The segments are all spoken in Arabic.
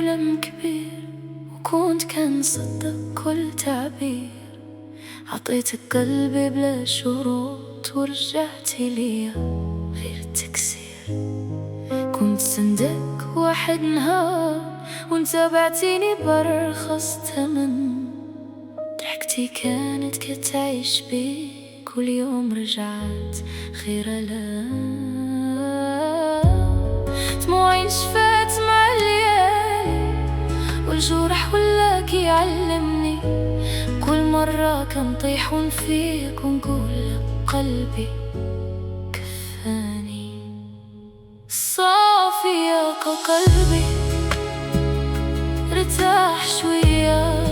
حلم كبير وكنت كنصدق كل تعبير. عطيتك قلبي بلا شروط ورجعتي ليا غير تكسير. كنت صندق واحد نهار وانت بعتيني برخص تمن. ضحكتي كانت كتعيش بي كل يوم رجعت خير دموعي نشفات مع الليالي والجرح ولاك يعلمني. كل مرة كنطيح ونفيق ونقول قلبي كفاني. صافي يا قلبي ارتاح شوية،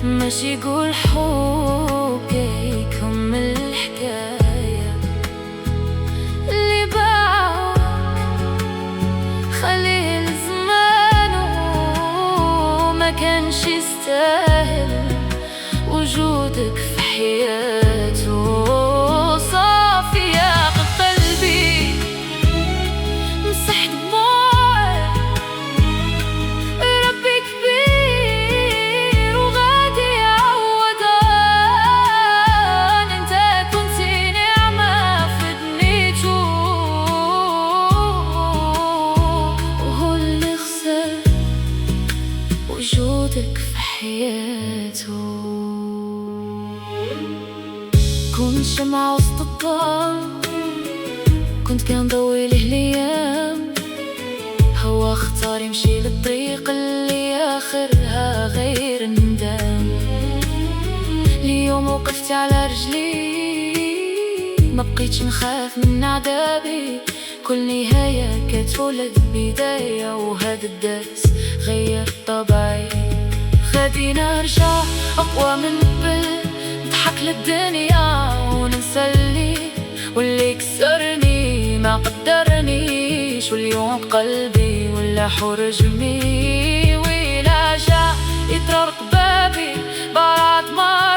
ماشي يقول حبك يكمل الحكاية. اللي باعك خليه لزمانه، ما كانش يستاهل وجودك في حياته. صافي يا قلبي مسح دموعي، ربي كبير وغادي يعوضها. انت كنتي نعمة في دنيته، وهو اللي خسر وجودك في حياته. كنت شمعة وسط الظلام، كنت كنضوي له الايام. هو اختار يمشي للطريق اللي اخرها غير الندم. اليوم وقفت على رجلي، ما بقيتش نخاف من عذابي. كل نهاية كتولد بداية، وهذا الدرس غير طبعي. غادي نرجع أقوى من قبل، نضحك للدنيا وننسى واللي كسرني ما قدرنيش. واليوم قلبي ولا حرجمي، وإلا جا يطرق بابي بعد ما